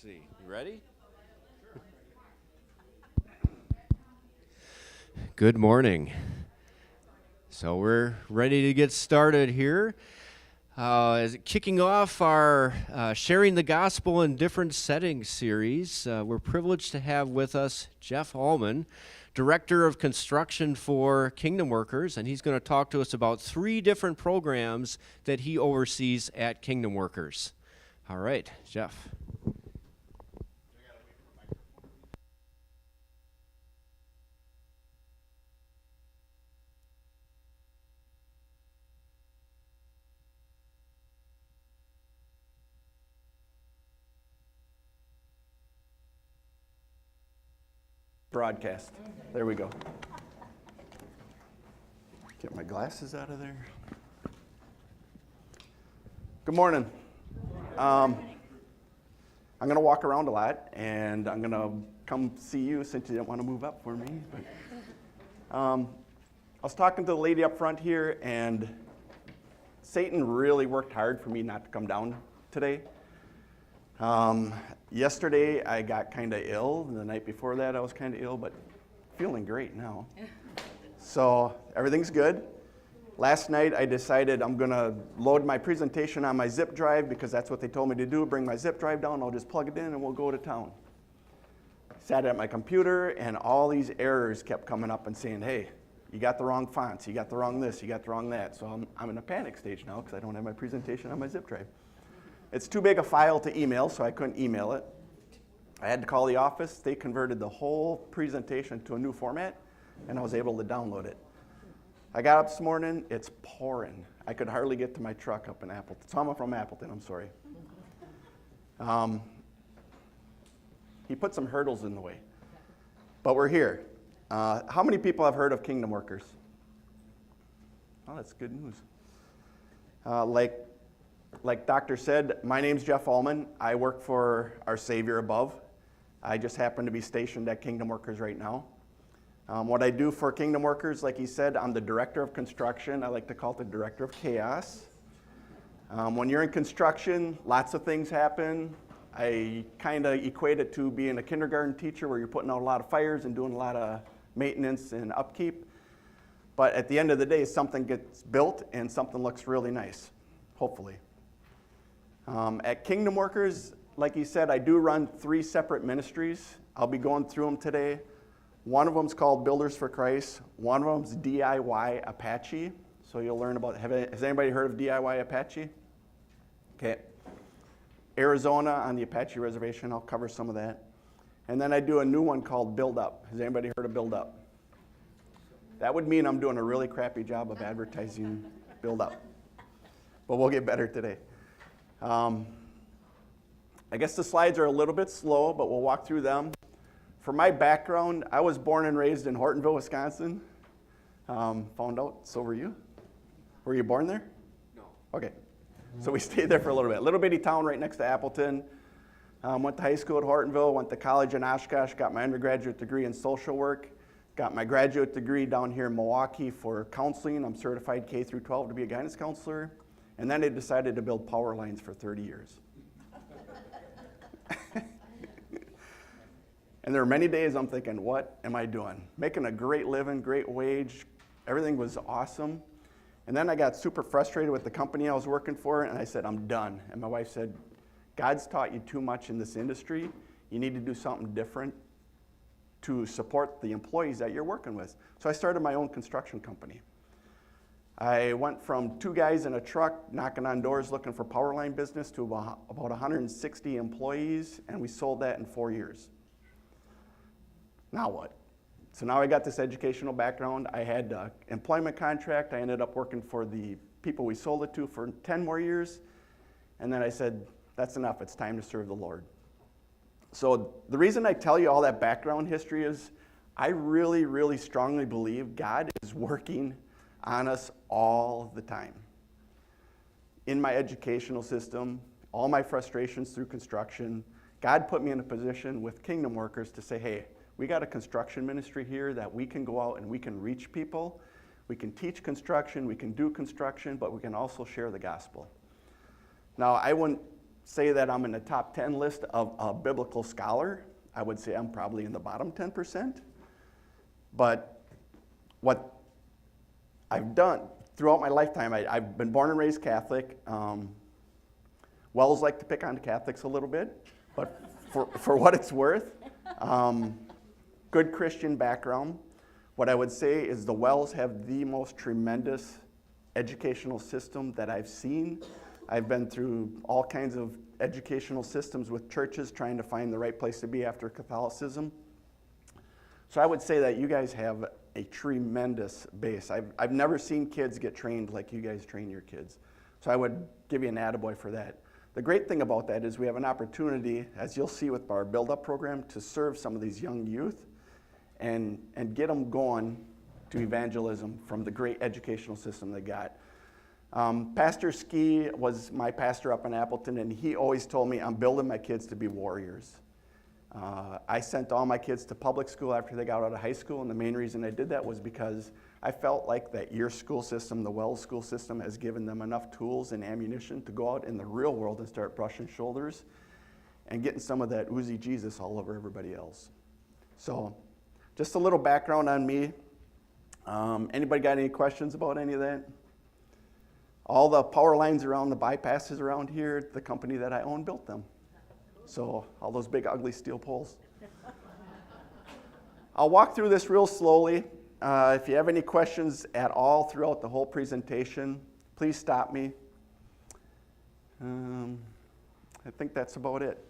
see. You ready? Good morning. So we're ready to get started here. Kicking off our Sharing the Gospel in Different Settings series, we're privileged to have with us Jeff Allman, Director of Construction for Kingdom Workers, and he's going to talk to us about 3 different programs that he oversees at Kingdom Workers. All right, Jeff. Broadcast. There we go. Get my glasses out of there. Good morning. I'm going to walk around a lot, and I'm going to come see you since you didn't want to move up for me. But I was talking to the lady up front here, and Satan really worked hard for me not to come down today. Yesterday I got kind of ill, and the night before that I was kind of ill, but feeling great now. So everything's good. Last night I decided I'm going to load my presentation on my zip drive because that's what they told me to do. Bring my zip drive down, I'll just plug it in and we'll go to town. Sat at my computer and all these errors kept coming up and saying, hey, you got the wrong fonts, you got the wrong this, you got the wrong that. So I'm in a panic stage now because I don't have my presentation on my zip drive. It's too big a file to email, so I couldn't email it. I had to call the office. They converted the whole presentation to a new format, and I was able to download it. I got up this morning. It's pouring. I could hardly get to my truck up in Appleton. So I'm from Appleton, I'm sorry. He put some hurdles in the way. But we're here. How many people have heard of Kingdom Workers? Oh, that's good news. Like Doctor said, my name's Jeff Allman. I work for our Savior above. I just happen to be stationed at Kingdom Workers right now. What I do for Kingdom Workers, like he said, I'm the Director of Construction. I like to call it the Director of Chaos. When you're in construction, lots of things happen. I kind of equate it to being a kindergarten teacher where you're putting out a lot of fires and doing a lot of maintenance and upkeep. But at the end of the day, something gets built and something looks really nice, hopefully. At Kingdom Workers, like he said, I do run 3 separate ministries. I'll be going through them today. One of them is called Builders for Christ. One of them is DIY Apache. So you'll learn about, has anybody heard of DIY Apache? Okay. Arizona on the Apache Reservation, I'll cover some of that. And then I do a new one called Build Up. Has anybody heard of Build Up? That would mean I'm doing a really crappy job of advertising Build Up. But we'll get better today. I guess the slides are a little bit slow, but we'll walk through them. For my background, I was born and raised in Hortonville, Wisconsin. Found out, so were you? Were you born there? No. Okay. So we stayed there for a little bit. Little bitty town right next to Appleton. Went to high school at Hortonville, went to college in Oshkosh, got my undergraduate degree in social work, got my graduate degree down here in Milwaukee for counseling. I'm certified K through 12 to be a guidance counselor. And then they decided to build power lines for 30 years. And there were many days I'm thinking, what am I doing? Making a great living, great wage, everything was awesome. And then I got super frustrated with the company I was working for, and I said, I'm done. And my wife said, God's taught you too much in this industry. You need to do something different to support the employees that you're working with. So I started my own construction company. I went from 2 guys in a truck knocking on doors looking for power line business to about 160 employees, and we sold that in 4 years. Now what? So now I got this educational background. I had an employment contract. I ended up working for the people we sold it to for 10 more years, and then I said, that's enough. It's time to serve the Lord. So the reason I tell you all that background history is I really, really strongly believe God is working on us all the time. In my educational system, all my frustrations through construction, God put me in a position with Kingdom Workers to say, hey, we got a construction ministry here that we can go out and we can reach people. We can teach construction, we can do construction, but we can also share the gospel. Now, I wouldn't say that I'm in the top 10 list of a biblical scholar. I would say I'm probably in the bottom 10%. But what I've done throughout my lifetime, I've been born and raised Catholic. Wells like to pick on Catholics a little bit, but for what it's worth, good Christian background. What I would say is the Wells have the most tremendous educational system that I've seen. I've been through all kinds of educational systems with churches trying to find the right place to be after Catholicism. So I would say that you guys have a tremendous base. I've never seen kids get trained like you guys train your kids. So I would give you an attaboy for that. The great thing about that is we have an opportunity, as you'll see with our build-up program, to serve some of these young youth and get them going to evangelism from the great educational system they got. Pastor Ski was my pastor up in Appleton, and he always told me, I'm building my kids to be warriors. I sent all my kids to public school after they got out of high school, and the main reason I did that was because I felt like that your school system, the Wells school system, has given them enough tools and ammunition to go out in the real world and start brushing shoulders and getting some of that oozy Jesus all over everybody else. So just a little background on me. Anybody got any questions about any of that? All the power lines around the bypasses around here, the company that I own built them. So all those big ugly steel poles. I'll walk through this real slowly. If you have any questions at all throughout the whole presentation, please stop me. I think that's about it.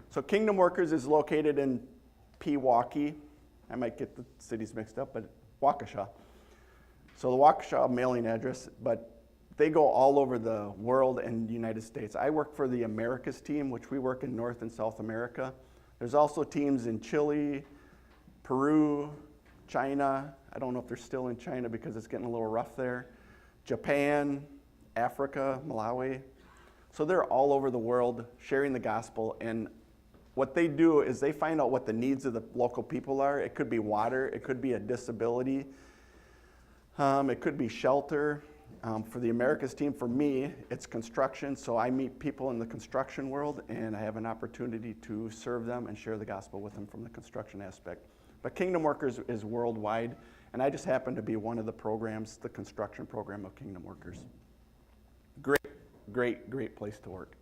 So Kingdom Workers is located in Pewaukee. I might get the cities mixed up, but Waukesha. So the Waukesha mailing address, but they go all over the world and the United States. I work for the Americas team, which we work in North and South America. There's also teams in Chile, Peru, China. I don't know if they're still in China because it's getting a little rough there. Japan, Africa, Malawi. So they're all over the world sharing the gospel, and what they do is they find out what the needs of the local people are. It could be water, it could be a disability, it could be shelter. For the Americas team, for me, it's construction, so I meet people in the construction world, and I have an opportunity to serve them and share the gospel with them from the construction aspect. But Kingdom Workers is worldwide, and I just happen to be one of the programs, the construction program of Kingdom Workers. Great, great, great place to work.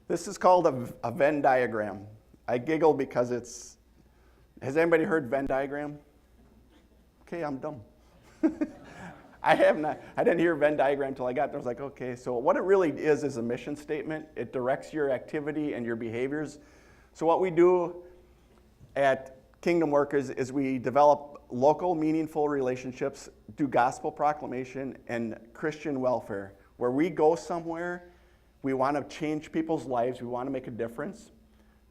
This is called a Venn diagram. I giggle because has anybody heard Venn diagram? Okay, I'm dumb. I have not. I didn't hear Venn diagram until I got there. I was like, okay, so what it really is a mission statement. It directs your activity and your behaviors. So what we do at Kingdom Workers is we develop local, meaningful relationships, do gospel proclamation and Christian welfare. Where we go somewhere, we want to change people's lives, we want to make a difference,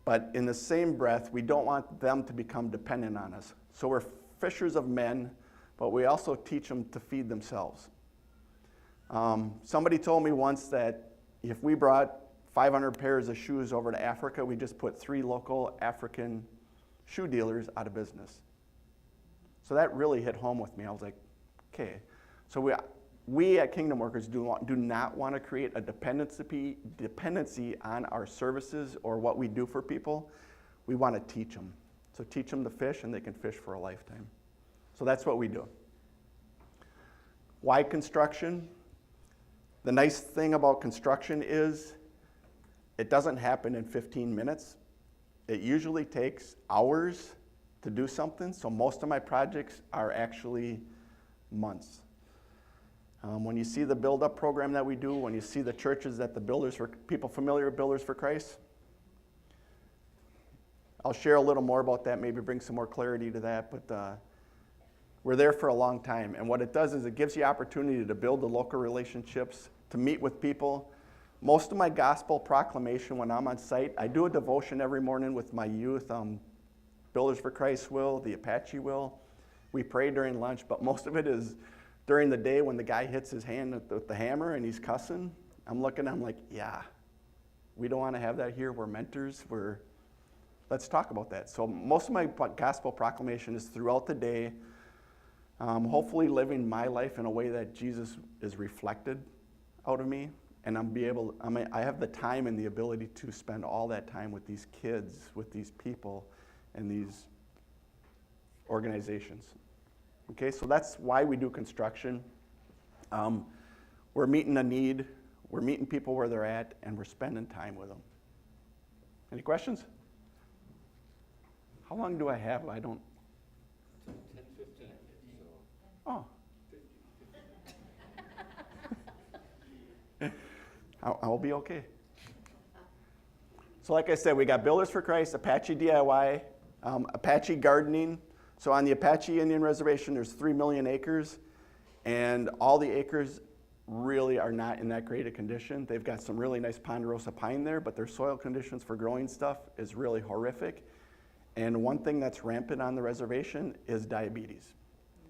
but in the same breath, we don't want them to become dependent on us. So we're fishers of men, but we also teach them to feed themselves. Somebody told me once that if we brought 500 pairs of shoes over to Africa, we just put 3 local African shoe dealers out of business. So that really hit home with me. I was like, okay. So we at Kingdom Workers do not want to create a dependency on our services or what we do for people. We want to teach them. So teach them to fish, and they can fish for a lifetime. So that's what we do. Why construction? The nice thing about construction is it doesn't happen in 15 minutes. It usually takes hours to do something, so most of my projects are actually months. When you see the build-up program that we do, when you see the churches that the builders for people familiar with Builders for Christ, I'll share a little more about that, maybe bring some more clarity to that, but we're there for a long time. And what it does is it gives you opportunity to build the local relationships, to meet with people. Most of my gospel proclamation when I'm on site, I do a devotion every morning with my youth. Builders for Christ will, the Apache will. We pray during lunch, but most of it is during the day when the guy hits his hand with the hammer and he's cussing. I'm like, yeah, we don't want to have that here. We're mentors. Let's talk about that. So most of my gospel proclamation is throughout the day, hopefully living my life in a way that Jesus is reflected out of me. and I have the time and the ability to spend all that time with these kids, with these people, and these organizations. Okay, so that's why we do construction. We're meeting a need, we're meeting people where they're at, and we're spending time with them. Any questions? How long do I have? I don't. 10:15. Oh. I'll be okay. So like I said, we got Builders for Christ, Apache DIY, Apache Gardening. So on the Apache Indian Reservation, there's 3 million acres, and all the acres really are not in that great a condition. They've got some really nice ponderosa pine there, but their soil conditions for growing stuff is really horrific. And one thing that's rampant on the reservation is diabetes.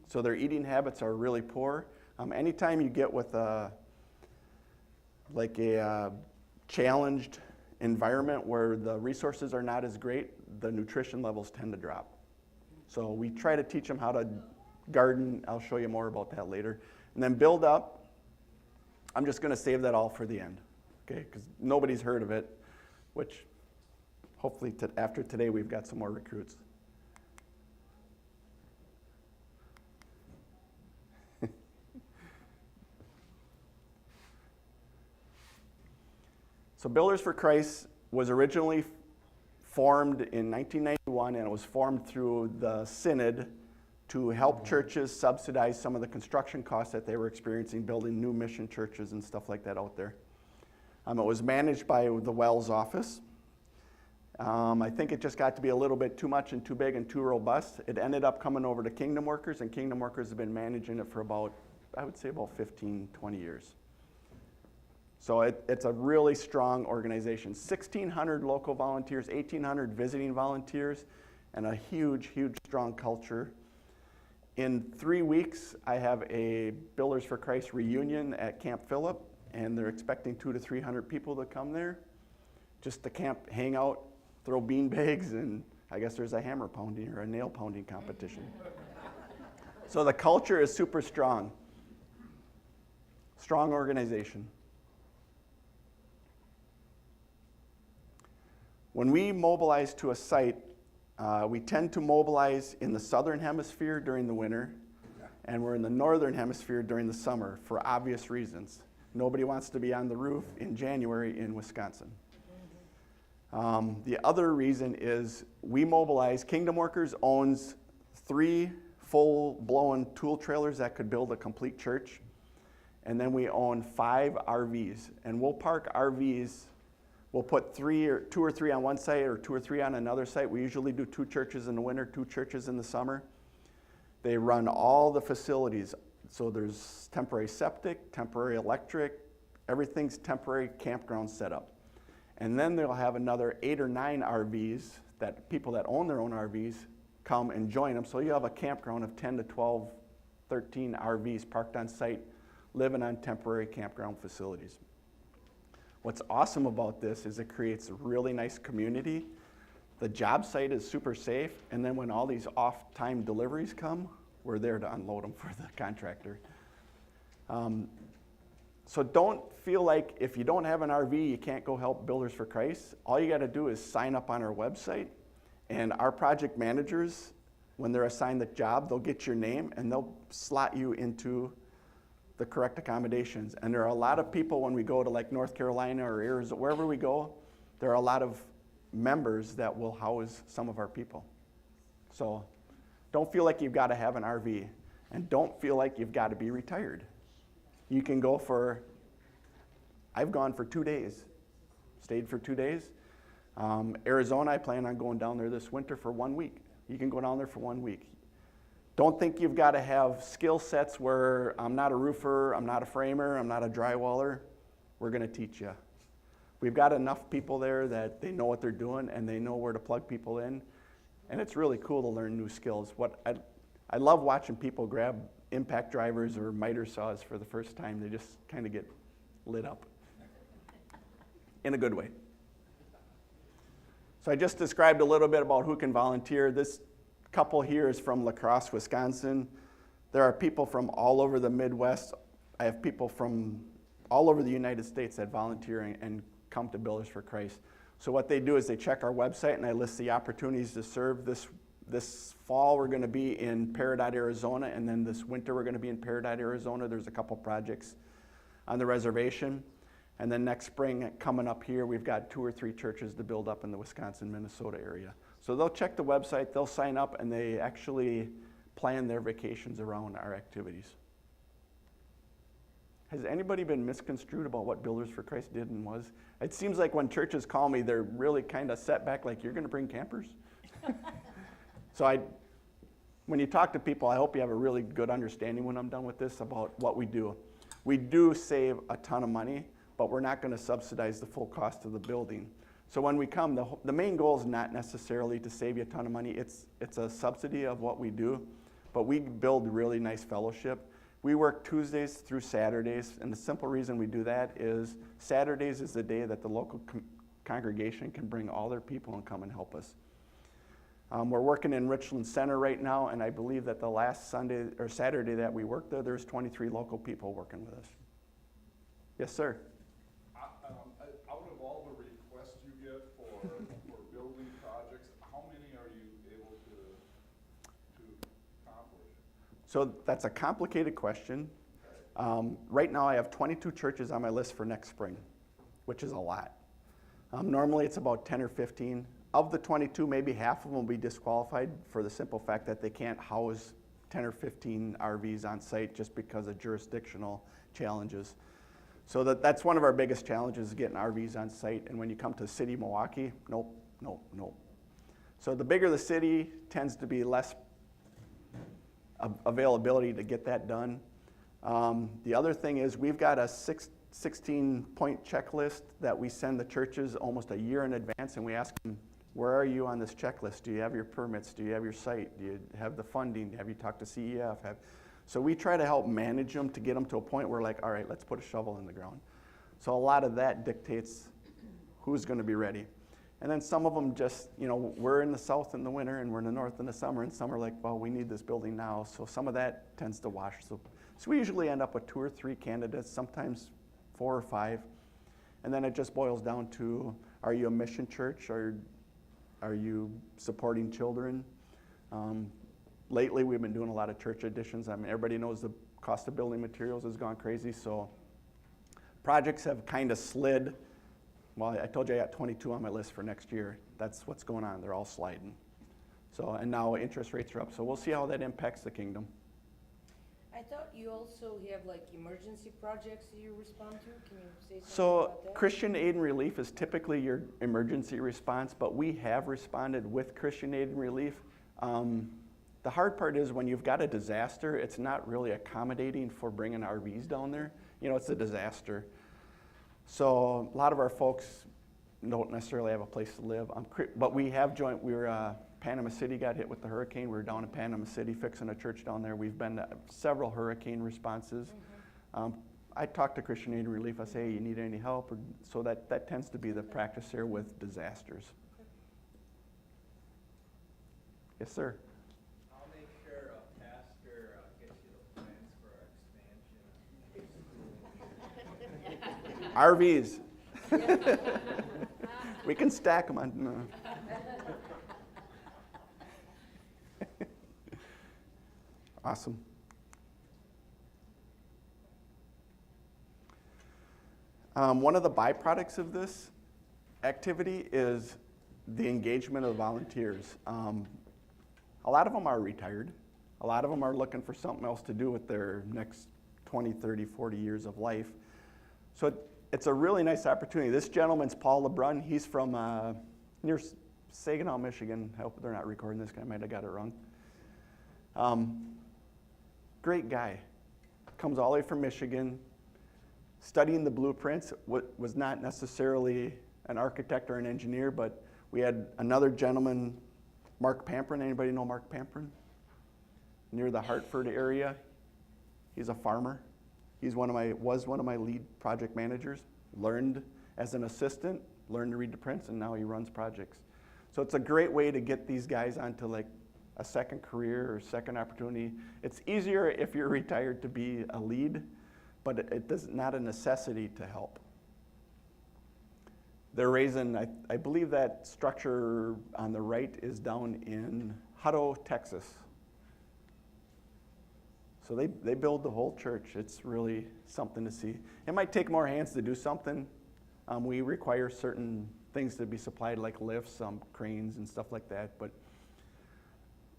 So their eating habits are really poor. Anytime you get with a challenged environment where the resources are not as great, the nutrition levels tend to drop. So we try to teach them how to garden. I'll show you more about that later. And then build up. I'm just going to save that all for the end, okay? Because nobody's heard of it, which hopefully after today we've got some more recruits. So Builders for Christ was originally formed in 1991, and it was formed through the Synod to help churches subsidize some of the construction costs that they were experiencing building new mission churches and stuff like that out there. It was managed by the Wells office. I think it just got to be a little bit too much and too big and too robust. It ended up coming over to Kingdom Workers, and Kingdom Workers have been managing it for about, I would say about 15, 20 years. So it's a really strong organization. 1,600 local volunteers, 1,800 visiting volunteers, and a huge, huge, strong culture. In 3 weeks, I have a Builders for Christ reunion at Camp Phillip, and they're expecting 200 to 300 people to come there just to camp, hang out, throw bean bags, and I guess there's a hammer pounding or a nail pounding competition. So the culture is super strong. Strong organization. When we mobilize to a site, we tend to mobilize in the southern hemisphere during the winter, and we're in the northern hemisphere during the summer for obvious reasons. Nobody wants to be on the roof in January in Wisconsin. The other reason is we mobilize, Kingdom Workers owns 3 full-blown tool trailers that could build a complete church, and then we own 5 RVs, and we'll park RVs. We'll put 2 or 3 on one site or 2 or 3 on another site. We usually do 2 churches in the winter, 2 churches in the summer. They run all the facilities. So there's temporary septic, temporary electric, everything's temporary campground setup. And then they'll have another 8 or 9 RVs that people that own their own RVs come and join them. So you have a campground of 10 to 12, 13 RVs parked on site, living on temporary campground facilities. What's awesome about this is it creates a really nice community. The job site is super safe, and then when all these off-time deliveries come, we're there to unload them for the contractor. So don't feel like if you don't have an RV, you can't go help Builders for Christ. All you got to do is sign up on our website, and our project managers, when they're assigned the job, they'll get your name, and they'll slot you into the correct accommodations. And there are a lot of people when we go to like North Carolina or Arizona, wherever we go, there are a lot of members that will house some of our people. So don't feel like you've got to have an RV, and don't feel like you've got to be retired. You can go I've gone for 2 days, stayed for 2 days. Arizona, I plan on going down there this winter for 1 week. You can go down there for 1 week. Don't think you've got to have skill sets where I'm not a roofer, I'm not a framer, I'm not a drywaller. We're going to teach you. We've got enough people there that they know what they're doing and they know where to plug people in. And it's really cool to learn new skills. I love watching people grab impact drivers or miter saws for the first time. They just kind of get lit up in a good way. So I just described a little bit about who can volunteer. This couple here is from La Crosse, Wisconsin. There are people from all over the Midwest. I have people from all over the United States that volunteer and come to Builders for Christ. So what they do is they check our website, and I list the opportunities to serve. This fall we're going to be in Peridot, Arizona, and then this winter we're going to be in Peridot, Arizona. There's a couple projects on the reservation. And then next spring, coming up here, we've got 2 or 3 churches to build up in the Wisconsin, Minnesota area. So they'll check the website, they'll sign up, and they actually plan their vacations around our activities. Has anybody been misconstrued about what Builders for Christ did and was? It seems like when churches call me, they're really kind of set back, like, you're going to bring campers? So when you talk to people, I hope you have a really good understanding when I'm done with this about what we do. We do save a ton of money, but we're not going to subsidize the full cost of the building. So when we come, the main goal is not necessarily to save you a ton of money. It's a subsidy of what we do, but we build really nice fellowship. We work Tuesdays through Saturdays, and the simple reason we do that is Saturdays is the day that the local congregation can bring all their people and come and help us. We're working in Richland Center right now, and I believe that the last Sunday or Saturday that we worked there, there's 23 local people working with us. Yes, sir. Out of all the requests you get for building projects, how many are you able to accomplish? So that's a complicated question. Right now I have 22 churches on my list for next spring, which is a lot. Normally it's about 10 or 15. Of the 22, maybe half of them will be disqualified for the simple fact that they can't house 10 or 15 RVs on site just because of jurisdictional challenges. So that's one of our biggest challenges is getting RVs on site. And when you come to the city of Milwaukee, nope. So the bigger the city tends to be less availability to get that done. The other thing is we've got a 16-point checklist that we send the churches almost a year in advance, and we ask them, where are you on this checklist? Do you have your permits? Do you have your site? Do you have the funding? Have you talked to CEF? So we try to help manage them to get them to a point where, like, all right, let's put a shovel in the ground. So a lot of that dictates who's going to be ready. And then some of them just, we're in the south in the winter and we're in the north in the summer, and some are like, well, we need this building now. So some of that tends to wash. So we usually end up with 2 or 3 candidates, sometimes 4 or 5. And then it just boils down to, are you a mission church? Or are you supporting children? Lately, we've been doing a lot of church additions. I mean, everybody knows the cost of building materials has gone crazy, so projects have kind of slid. Well, I told you I got 22 on my list for next year. That's what's going on. They're all sliding. So, and now interest rates are up, so we'll see how that impacts the kingdom. I thought you also have like emergency projects that you respond to. Can you say something So about that? Christian Aid and Relief is typically your emergency response, but we have responded with Christian Aid and Relief. The hard part is when you've got a disaster, it's not really accommodating for bringing RVs down there. It's a disaster. So a lot of our folks don't necessarily have a place to live. But we have Panama City got hit with the hurricane. We were down in Panama City fixing a church down there. We've been to several hurricane responses. Mm-hmm. I talk to Christian Aid and Relief. I say, hey, you need any help? So that tends to be the practice here with disasters. Yes, sir. I'll make sure a pastor gets you the plans for expansion. RVs. We can stack them on. No. Awesome. One of the byproducts of this activity is the engagement of volunteers. A lot of them are retired. A lot of them are looking for something else to do with their next 20, 30, 40 years of life. So it's a really nice opportunity. This gentleman's Paul Lebrun. He's from near Saginaw, Michigan. I hope they're not recording this. I might have got it wrong. Great guy. Comes all the way from Michigan. Studying the blueprints, was not necessarily an architect or an engineer, but we had another gentleman, Mark Pamprin. Anybody know Mark Pamprin? Near the Hartford area. He's a farmer. He was one of my lead project managers. Learned as an assistant, learned to read the prints, and now he runs projects. So it's a great way to get these guys onto like a second career or second opportunity. It's easier if you're retired to be a lead, but it is not a necessity to help. They're raising, I believe that structure on the right is down in Hutto, Texas. So they build the whole church. It's really something to see. It might take more hands to do something. We require certain things to be supplied, like lifts, cranes, and stuff like that. But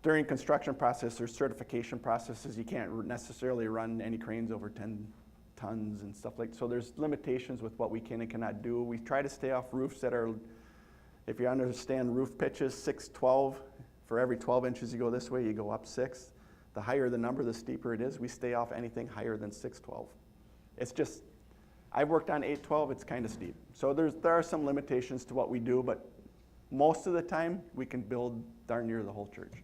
during construction process or certification processes, you can't necessarily run any cranes over 10 tons and stuff like that. So there's limitations with what we can and cannot do. We try to stay off roofs that are, if you understand roof pitches, 6'12". For every 12 inches you go this way, you go up 6. The higher the number, the steeper it is. We stay off anything higher than 6'12". It's just, I've worked on 8'12", it's kind of steep. So there are some limitations to what we do, but most of the time, we can build darn near the whole church.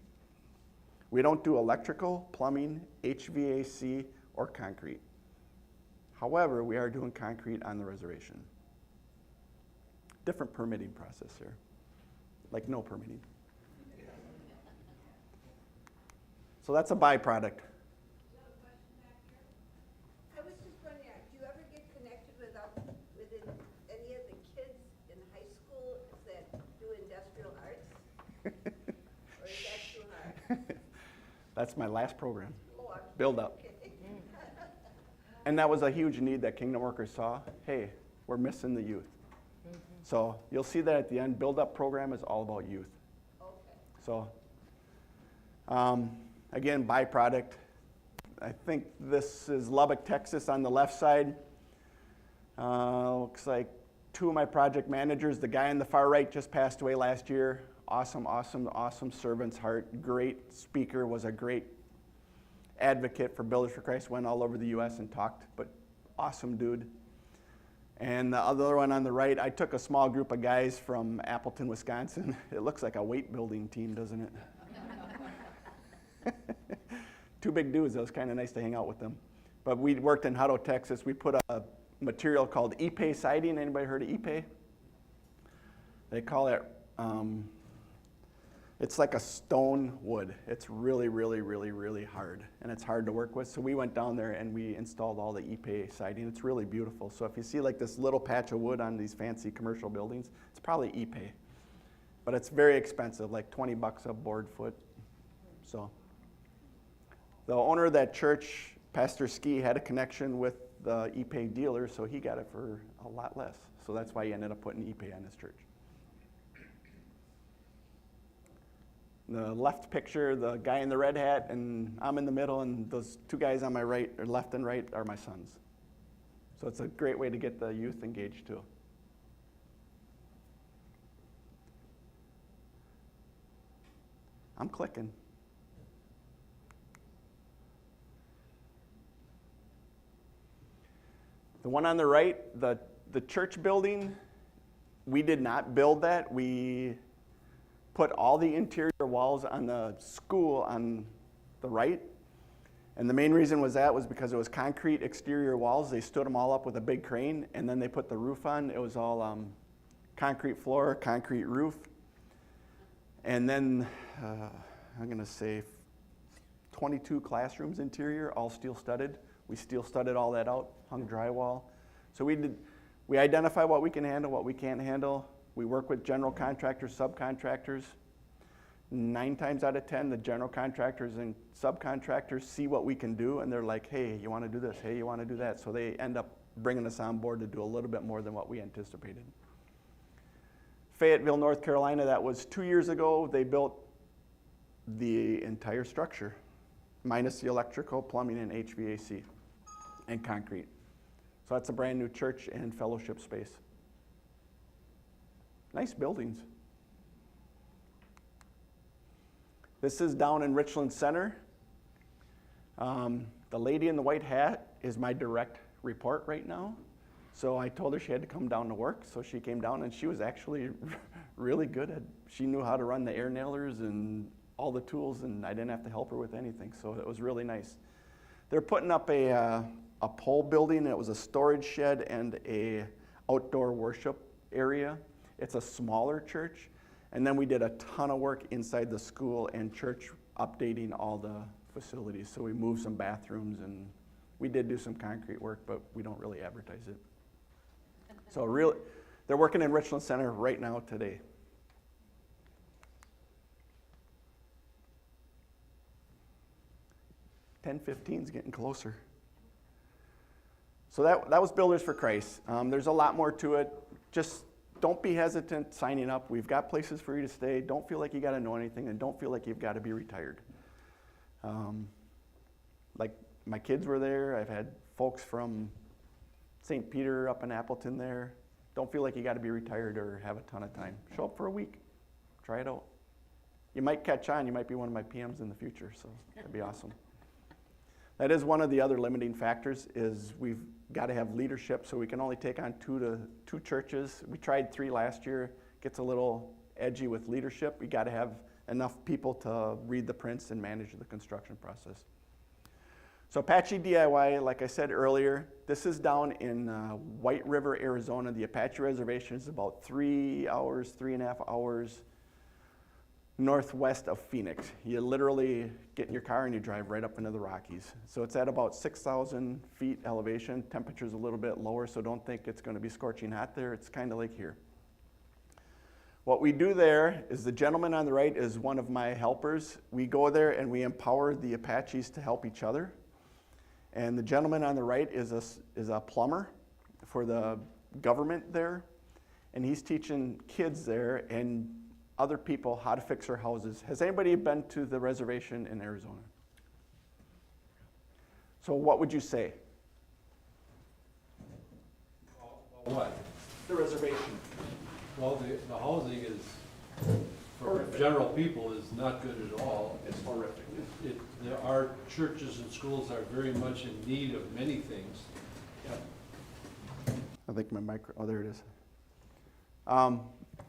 We don't do electrical, plumbing, HVAC, or concrete. However, we are doing concrete on the reservation. Different permitting process here, like no permitting. So that's a byproduct. I was just wondering, do you ever get connected with any of the kids in high school that do industrial arts? Or is that too hard? That's my last program, Oh, I'm build up. kidding. And that was a huge need that Kingdom Workers saw. Hey, we're missing the youth. So you'll see that at the end, build up program is all about youth. Okay. So again, byproduct. I think this is Lubbock, Texas on the left side. Looks like 2 of my project managers. The guy on the far right just passed away last year. Awesome, awesome, awesome servant's heart. Great speaker, was a great advocate for Builders for Christ. Went all over the U.S. and talked, but awesome dude. And the other one on the right, I took a small group of guys from Appleton, Wisconsin. It looks like a weight building team, doesn't it? 2 big dudes. It was kind of nice to hang out with them. But we worked in Hutto, Texas. We put a material called Ipe siding. Anybody heard of Ipe? They call it, it's like a stone wood. It's really, really, really, really hard. And it's hard to work with. So we went down there and we installed all the Ipe siding. It's really beautiful. So if you see like this little patch of wood on these fancy commercial buildings, it's probably Ipe. But it's very expensive, like $20 a board foot. So the owner of that church, Pastor Ski, had a connection with the Ipe dealer, so he got it for a lot less. So that's why he ended up putting Ipe on his church. The left picture, the guy in the red hat, and I'm in the middle, and those 2 guys on my right, or left and right, are my sons. So it's a great way to get the youth engaged too. I'm clicking. The one on the right, the church building, we did not build that. We put all the interior walls on the school on the right. And the main reason was because it was concrete exterior walls. They stood them all up with a big crane, and then they put the roof on. It was all concrete floor, concrete roof. And then, I'm going to say 22 classrooms interior, all steel studded. We steel studded all that out, hung drywall. So we identify what we can handle, what we can't handle. We work with general contractors, subcontractors. 9 times out of 10, the general contractors and subcontractors see what we can do, and they're like, hey, you want to do this? Hey, you want to do that? So they end up bringing us on board to do a little bit more than what we anticipated. Fayetteville, North Carolina, that was 2 years ago. They built the entire structure, minus the electrical, plumbing, and HVAC, and concrete. So that's a brand new church and fellowship space. Nice buildings. This is down in Richland Center. The lady in the white hat is my direct report right now. So I told her she had to come down to work. So she came down, and she was actually really good at, she knew how to run the air nailers and all the tools, and I didn't have to help her with anything. So it was really nice. They're putting up a pole building. It was a storage shed and a outdoor worship area. It's a smaller church. And then we did a ton of work inside the school and church, updating all the facilities. So we moved some bathrooms, and We did do some concrete work, but we don't really advertise it. So really, they're working in Richland Center right now today. $10:15 is getting closer. So that was Builders for Christ. There's a lot more to it. Just don't be hesitant signing up. We've got places for you to stay. Don't feel like you got to know anything, and don't feel like you've got to be retired. Like my kids were there. I've had folks from St. Peter up in Appleton there. Don't feel like you got to be retired or have a ton of time. Show up for a week. Try it out. You might catch on. You might be one of my PMs in the future, so that'd be awesome. That is one of the other limiting factors is we've got to have leadership, so we can only take on two churches. We tried 3 last year. Gets a little edgy with leadership. We got to have enough people to read the prints and manage the construction process. So Apache DIY, like I said earlier, this is down in White River, Arizona. The Apache Reservation is about 3.5 hours northwest of Phoenix. You literally get in your car and you drive right up into the Rockies. So it's at about 6,000 feet elevation. Temperature's a little bit lower, so don't think it's going to be scorching hot there. It's kind of like here. What we do there is the gentleman on the right is one of my helpers. We go there and we empower the Apaches to help each other. And the gentleman on the right is a plumber for the government there. And he's teaching kids there and other people how to fix their houses. Has anybody been to the reservation in Arizona? So what would you say? What? The reservation. Well, the housing is, for general people, is not good at all. It's horrific. Our churches and schools are very much in need of many things. Yep. I think my micro, oh, there it is.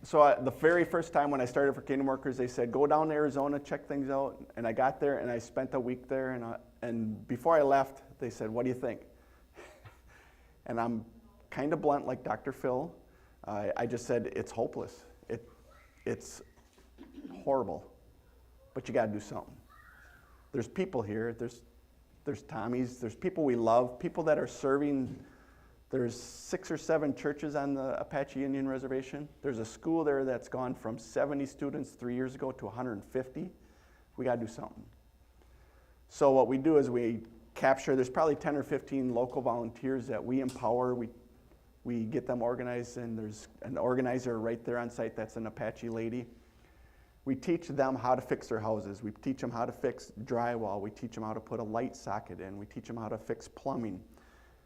So the very first time when I started for Kingdom Workers, they said, go down to Arizona, check things out. And I got there and I spent a week there. And before I left, they said, what do you think? And I'm kind of blunt like Dr. Phil. I just said, it's hopeless. It's horrible. But you got to do something. There's people here. There's Tommy's. There's people we love, people that are serving. There's 6 or 7 churches on the Apache Indian Reservation. There's a school there that's gone from 70 students 3 years ago to 150. We got to do something. So what we do is we capture, there's probably 10 or 15 local volunteers that we empower. We get them organized, and there's an organizer right there on site that's an Apache lady. We teach them how to fix their houses. We teach them how to fix drywall. We teach them how to put a light socket in. We teach them how to fix plumbing.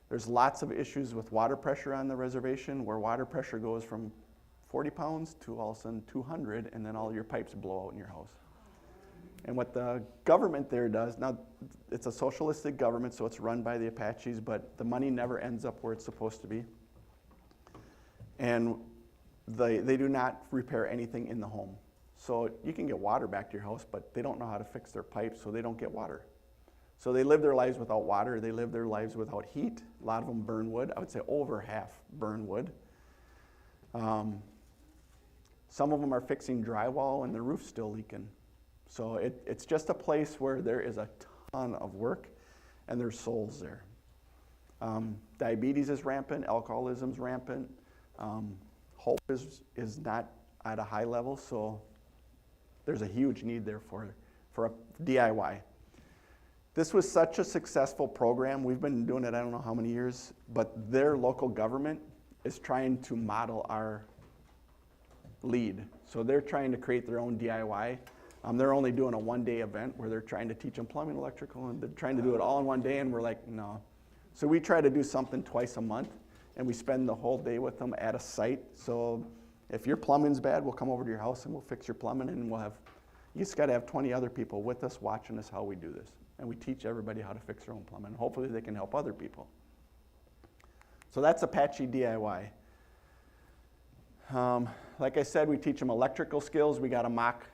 There's lots of issues with water pressure on the reservation, where water pressure goes from 40 pounds to all of a sudden 200, and then all your pipes blow out in your house. And what the government there does, now it's a socialistic government, so it's run by the Apaches, but the money never ends up where it's supposed to be. And they do not repair anything in the home. So you can get water back to your house, but they don't know how to fix their pipes, so they don't get water. So they live their lives without water. They live their lives without heat. A lot of them burn wood. I would say over half burn wood. Some of them are fixing drywall and the roof's still leaking. So it's just a place where there is a ton of work and there's souls there. Diabetes is rampant. Alcoholism's rampant. Hope is not at a high level, so there's a huge need there for a DIY. This was such a successful program. We've been doing it I don't know how many years, but their local government is trying to model our lead. So they're trying to create their own DIY. They're only doing a one-day event where they're trying to teach them plumbing, electrical, and they're trying to do it all in one day, and we're like, no. So we try to do something twice a month, and we spend the whole day with them at a site. So if your plumbing's bad, we'll come over to your house and we'll fix your plumbing, and you just got to have 20 other people with us watching us how we do this. And we teach everybody how to fix their own plumbing. Hopefully they can help other people. So that's Apache DIY. Like I said, we teach them electrical skills. We got a mock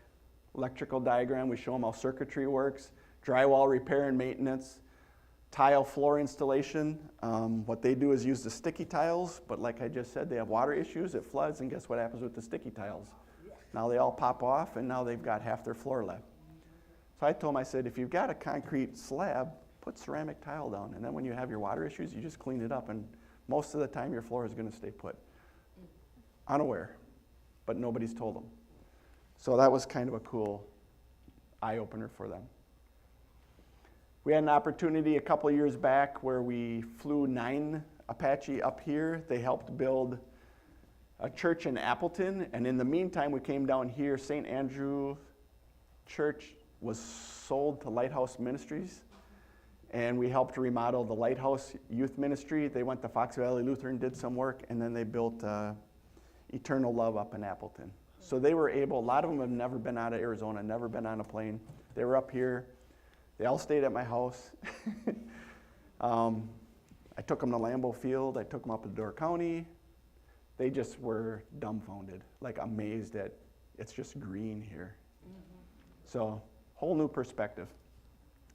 electrical diagram. We show them how circuitry works, drywall repair and maintenance, tile floor installation. What they do is use the sticky tiles, but like I just said, they have water issues, it floods, and guess what happens with the sticky tiles? Now they all pop off, and now they've got half their floor left. So I told them, I said, if you've got a concrete slab, put ceramic tile down. And then when you have your water issues, you just clean it up. And most of the time, your floor is going to stay put. Unaware, but nobody's told them. So that was kind of a cool eye-opener for them. We had an opportunity a couple of years back where we flew 9 Apache up here. They helped build a church in Appleton, and in the meantime, we came down here. St. Andrew Church was sold to Lighthouse Ministries, and we helped remodel the Lighthouse Youth Ministry. They went to Fox Valley Lutheran, did some work, and then they built Eternal Love up in Appleton. So they were able, a lot of them have never been out of Arizona, never been on a plane. They were up here. They all stayed at my house. I took them to Lambeau Field. I took them up to Door County. They just were dumbfounded, like amazed at it's just green here. Mm-hmm. So, whole new perspective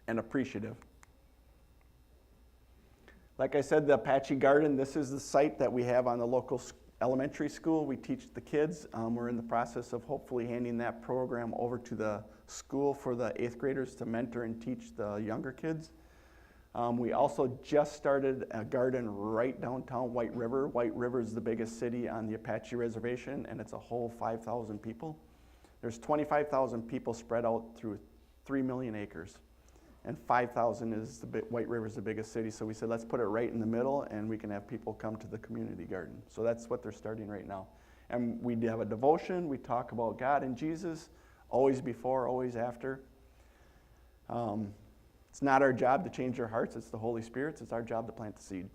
and appreciative. Like I said, the Apache Garden, this is the site that we have on the local elementary school. We teach the kids. We're in the process of hopefully handing that program over to the school for the 8th graders to mentor and teach the younger kids. We also just started a garden right downtown White River. White River is the biggest city on the Apache Reservation, and it's a whole 5,000 people. There's 25,000 people spread out through 3 million acres. And 5,000 is White River is the biggest city, so we said let's put it right in the middle, and we can have people come to the community garden. So that's what they're starting right now. And we have a devotion. We talk about God and Jesus, always before, always after. It's not our job to change their hearts. It's the Holy Spirit's. It's our job to plant the seed.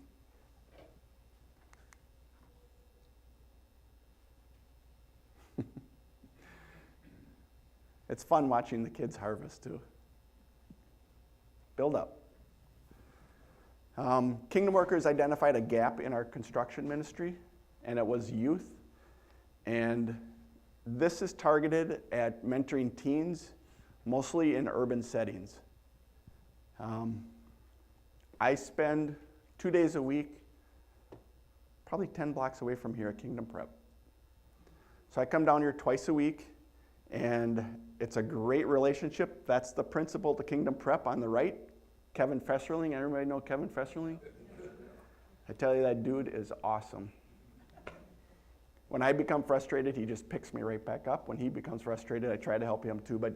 It's fun watching the kids harvest, too. Build up. Kingdom Workers identified a gap in our construction ministry, and it was youth. And this is targeted at mentoring teens, mostly in urban settings. I spend 2 days a week, probably 10 blocks away from here at Kingdom Prep. So I come down here twice a week, and it's a great relationship. That's the principal to Kingdom Prep on the right, Kevin Fesserling. Everybody know Kevin Fesserling? I tell you, that dude is awesome. When I become frustrated, he just picks me right back up. When he becomes frustrated, I try to help him too, but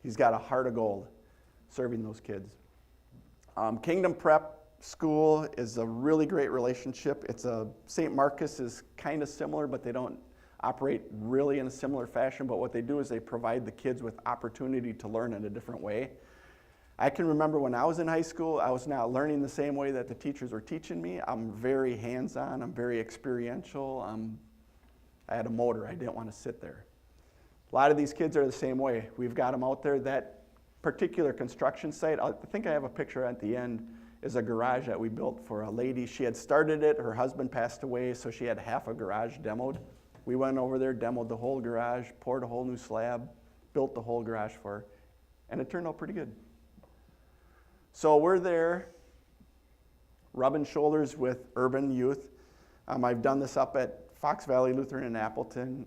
he's got a heart of gold serving those kids. Kingdom Prep School is a really great relationship. St. Marcus is kind of similar, but they don't operate really in a similar fashion, but what they do is they provide the kids with opportunity to learn in a different way. I can remember when I was in high school, I was not learning the same way that the teachers were teaching me. I'm very hands-on, I'm very experiential. I had a motor, I didn't want to sit there. A lot of these kids are the same way. We've got them out there. That particular construction site, I think I have a picture at the end, is a garage that we built for a lady. She had started it, her husband passed away, so she had half a garage demoed. We went over there, demoed the whole garage, poured a whole new slab, built the whole garage for her, and it turned out pretty good. So we're there, rubbing shoulders with urban youth. I've done this up at Fox Valley Lutheran in Appleton,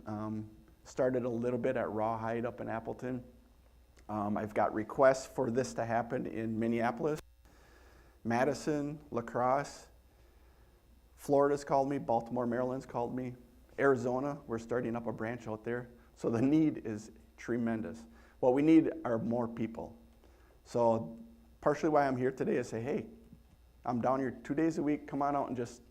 started a little bit at Rawhide up in Appleton. I've got requests for this to happen in Minneapolis, Madison, La Crosse. Florida's called me, Baltimore, Maryland's called me. Arizona, we're starting up a branch out there. So the need is tremendous. What we need are more people. So partially why I'm here today is say, hey, I'm down here 2 days a week, come on out and just,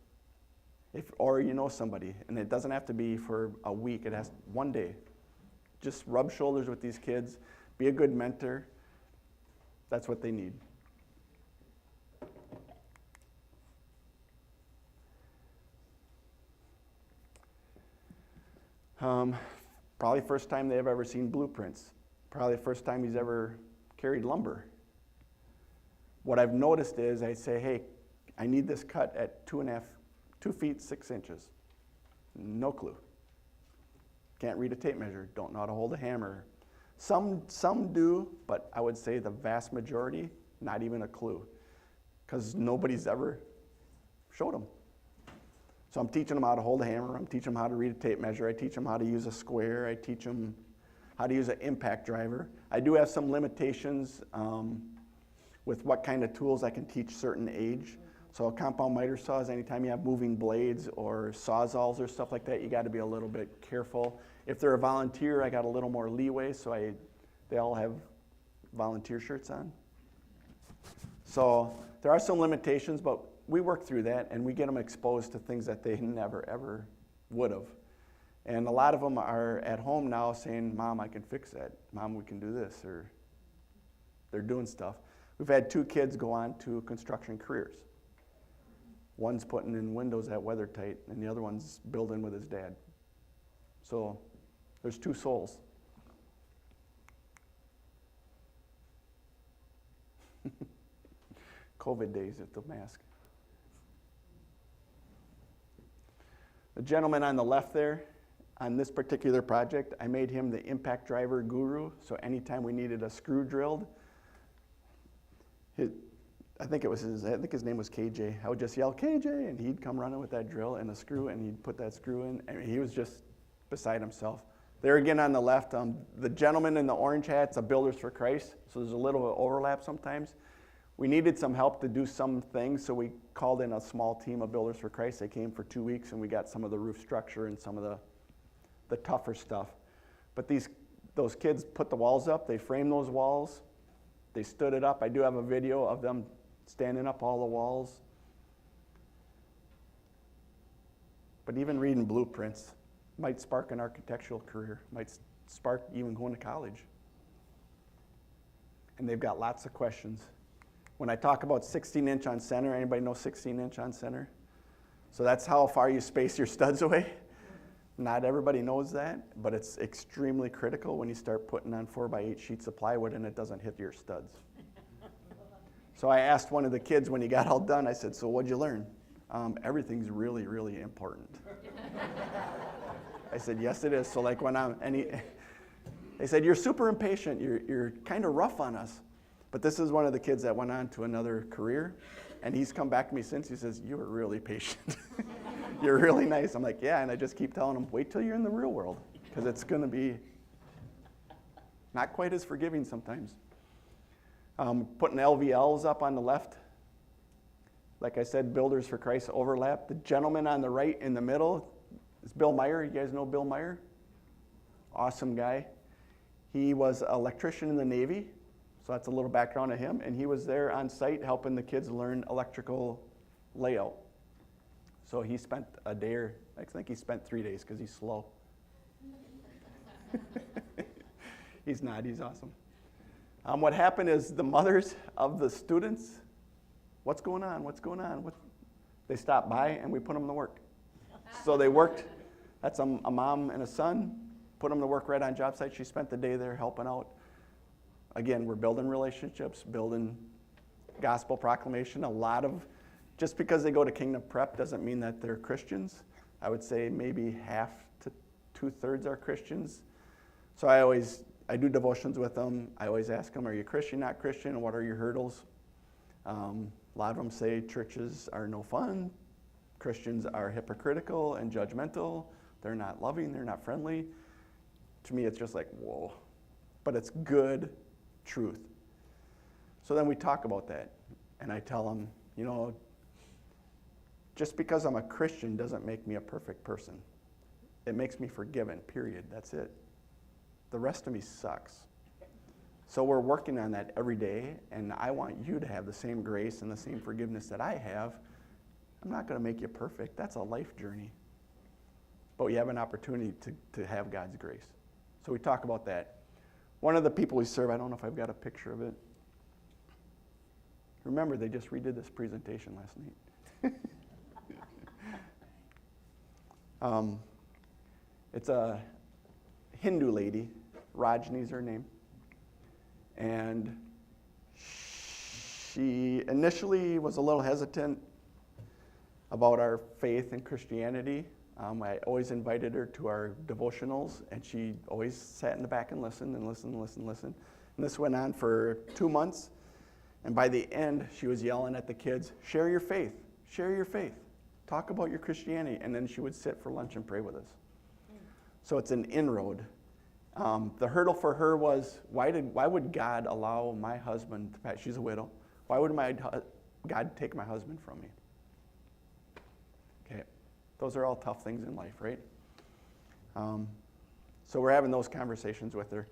or you know somebody, and it doesn't have to be for a week, it has 1 day. Just rub shoulders with these kids, be a good mentor. That's what they need. Probably first time they've ever seen blueprints. Probably the first time he's ever carried lumber. What I've noticed is I say, hey, I need this cut at 2 feet 6 inches. No clue. Can't read a tape measure, don't know how to hold a hammer. Some do, but I would say the vast majority, not even a clue, because nobody's ever showed them. So I'm teaching them how to hold a hammer, I'm teaching them how to read a tape measure, I teach them how to use a square, I teach them how to use an impact driver. I do have some limitations with what kind of tools I can teach certain age. So compound miter saws, anytime you have moving blades or sawzalls or stuff like that, you got to be a little bit careful. If they're a volunteer, I got a little more leeway, so they all have volunteer shirts on. So there are some limitations, but we work through that, and we get them exposed to things that they never, ever would have. And a lot of them are at home now saying, Mom, I can fix that. Mom, we can do this, or they're doing stuff. We've had 2 kids go on to construction careers. One's putting in windows at WeatherTight, and the other one's building with his dad. So there's 2 souls. COVID days at the mask. The gentleman on the left there, on this particular project, I made him the impact driver guru, so anytime we needed a screw drilled, I think his name was KJ. I would just yell, KJ, and he'd come running with that drill and a screw, and he'd put that screw in. I mean, he was just beside himself. There again on the left, the gentleman in the orange hat's a Builders for Christ, so there's a little overlap sometimes. We needed some help to do some things, so we called in a small team of Builders for Christ. They came for 2 weeks, and we got some of the roof structure and some of the tougher stuff. But those kids put the walls up, they framed those walls, they stood it up. I do have a video of them standing up all the walls. But even reading blueprints might spark an architectural career, might spark even going to college. And they've got lots of questions. When I talk about 16-inch on center, anybody know 16-inch on center? So that's how far you space your studs away. Not everybody knows that, but it's extremely critical when you start putting on 4x8 sheets of plywood and it doesn't hit your studs. So I asked one of the kids when he got all done, I said, so what'd you learn? Everything's really, really important. I said, yes, it is. So like they said, you're super impatient. You're kind of rough on us. But this is one of the kids that went on to another career, and he's come back to me since. He says, you were really patient. You're really nice. I'm like, yeah, and I just keep telling him, wait till you're in the real world, because it's going to be not quite as forgiving sometimes. Putting LVLs up on the left. Like I said, Builders for Christ overlap. The gentleman on the right in the middle is Bill Meyer. You guys know Bill Meyer? Awesome guy. He was an electrician in the Navy. So that's a little background of him. And he was there on site helping the kids learn electrical layout. So he spent a day, or I think he spent 3 days because he's slow. He's not, he's awesome. What happened is the mothers of the students, what's going on? They stopped by and we put them to work. So they worked, that's a mom and a son, put them to work right on job site. She spent the day there helping out. Again, we're building relationships, building gospel proclamation. Just because they go to Kingdom Prep doesn't mean that they're Christians. I would say maybe half to 2/3 are Christians. So I do devotions with them. I always ask them, are you Christian, not Christian? What are your hurdles? A lot of them say churches are no fun. Christians are hypocritical and judgmental. They're not loving, they're not friendly. To me, it's just like, whoa. But it's good truth. So then we talk about that, and I tell them, just because I'm a Christian doesn't make me a perfect person. It makes me forgiven, period. That's it. The rest of me sucks. So we're working on that every day, and I want you to have the same grace and the same forgiveness that I have. I'm not going to make you perfect. That's a life journey. But we have an opportunity to have God's grace. So we talk about that. One of the people we serve, I don't know if I've got a picture of it. Remember, they just redid this presentation last night. It's a Hindu lady. Rajni's her name. And she initially was a little hesitant about our faith and Christianity. I always invited her to our devotionals, and she always sat in the back and listened. And this went on for 2 months, and by the end, she was yelling at the kids, share your faith, talk about your Christianity, and then she would sit for lunch and pray with us. So it's an inroad. The hurdle for her was, why would God allow my husband, she's a widow, Why would God take my husband from me? Okay, those are all tough things in life, right? So we're having those conversations with her.